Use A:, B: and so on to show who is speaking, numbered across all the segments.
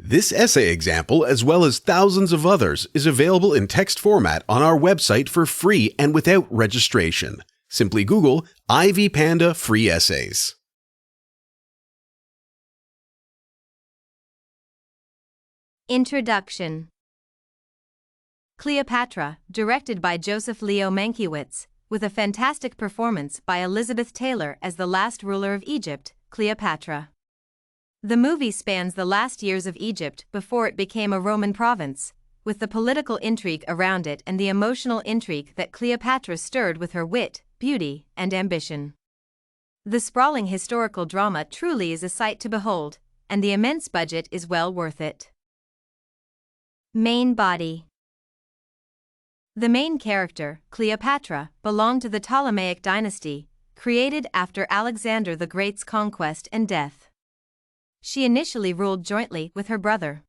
A: This essay example, as well as thousands of others, is available in text format on our website for free and without registration. Simply Google Ivy Panda Free Essays.
B: Introduction. Cleopatra, directed by Joseph Leo Mankiewicz, with a fantastic performance by Elizabeth Taylor as the last ruler of Egypt, Cleopatra. The movie spans the last years of Egypt before it became a Roman province, with the political intrigue around it and the emotional intrigue that Cleopatra stirred with her wit, beauty, and ambition. The sprawling historical drama truly is a sight to behold, and the immense budget is well worth it. Main body. The main character, Cleopatra, belonged to the Ptolemaic dynasty, created after Alexander the Great's conquest and death. She initially ruled jointly with her brother.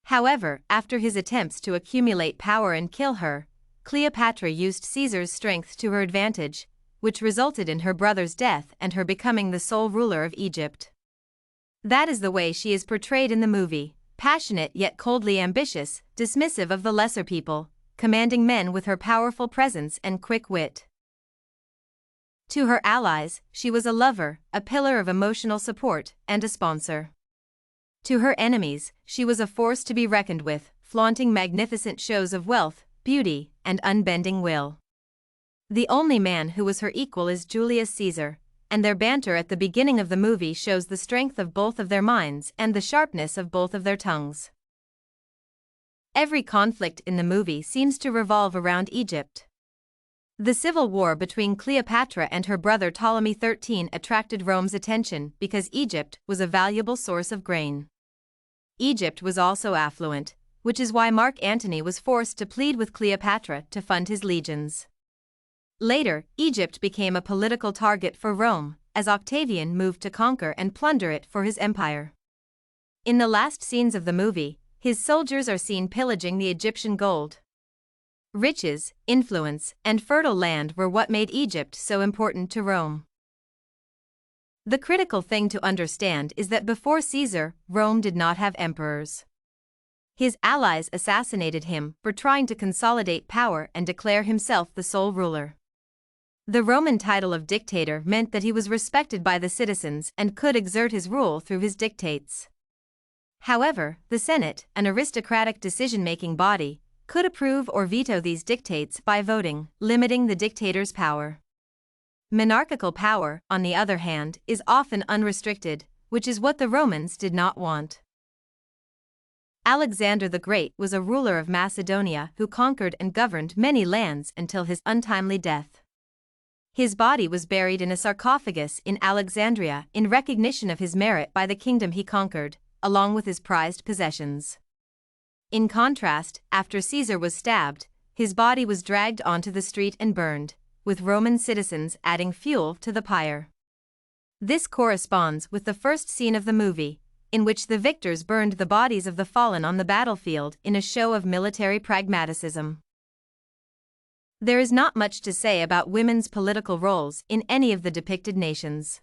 B: However, after his attempts to accumulate power and kill her, Cleopatra used Caesar's strength to her advantage, which resulted in her brother's death and her becoming the sole ruler of Egypt. That is the way she is portrayed in the movie, passionate yet coldly ambitious, dismissive of the lesser people, commanding men with her powerful presence and quick wit. To her allies, she was a lover, a pillar of emotional support, and a sponsor. To her enemies, she was a force to be reckoned with, flaunting magnificent shows of wealth, beauty, and unbending will. The only man who was her equal is Julius Caesar, and their banter at the beginning of the movie shows the strength of both of their minds and the sharpness of both of their tongues. Every conflict in the movie seems to revolve around Egypt. The civil war between Cleopatra and her brother Ptolemy XIII attracted Rome's attention because Egypt was a valuable source of grain. Egypt was also affluent, which is why Mark Antony was forced to plead with Cleopatra to fund his legions. Later, Egypt became a political target for Rome, as Octavian moved to conquer and plunder it for his empire. In the last scenes of the movie, his soldiers are seen pillaging the Egyptian gold. Riches, influence, and fertile land were what made Egypt so important to Rome. The critical thing to understand is that before Caesar, Rome did not have emperors. His allies assassinated him for trying to consolidate power and declare himself the sole ruler. The Roman title of dictator meant that he was respected by the citizens and could exert his rule through his dictates. However, the Senate, an aristocratic decision-making body, could approve or veto these dictates by voting, limiting the dictator's power. Monarchical power, on the other hand, is often unrestricted, which is what the Romans did not want. Alexander the Great was a ruler of Macedonia who conquered and governed many lands until his untimely death. His body was buried in a sarcophagus in Alexandria in recognition of his merit by the kingdom he conquered, along with his prized possessions. In contrast, after Caesar was stabbed, his body was dragged onto the street and burned, with Roman citizens adding fuel to the pyre. This corresponds with the first scene of the movie, in which the victors burned the bodies of the fallen on the battlefield in a show of military pragmatism. There is not much to say about women's political roles in any of the depicted nations.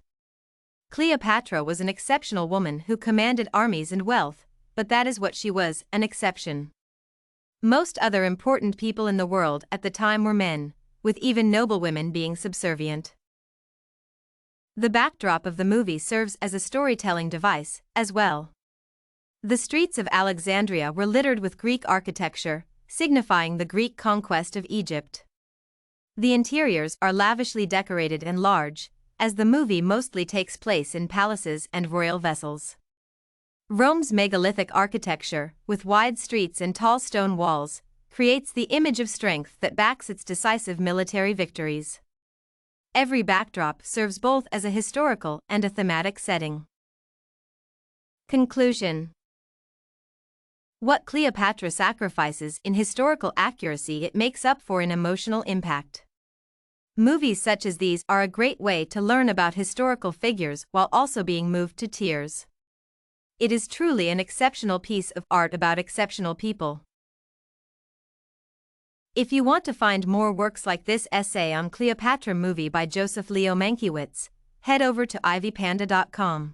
B: Cleopatra was an exceptional woman who commanded armies and wealth, but that is what she was, an exception. Most other important people in the world at the time were men, with even noblewomen being subservient. The backdrop of the movie serves as a storytelling device, as well. The streets of Alexandria were littered with Greek architecture, signifying the Greek conquest of Egypt. The interiors are lavishly decorated and large, as the movie mostly takes place in palaces and royal vessels. Rome's megalithic architecture, with wide streets and tall stone walls, creates the image of strength that backs its decisive military victories. Every backdrop serves both as a historical and a thematic setting. Conclusion. What Cleopatra sacrifices in historical accuracy it makes up for in emotional impact. Movies such as these are a great way to learn about historical figures while also being moved to tears. It is truly an exceptional piece of art about exceptional people. If you want to find more works like this essay on Cleopatra movie by Joseph Leo Mankiewicz, head over to ivypanda.com.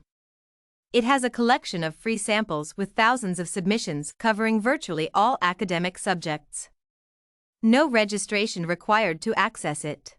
B: It has a collection of free samples with thousands of submissions covering virtually all academic subjects. No registration required to access it.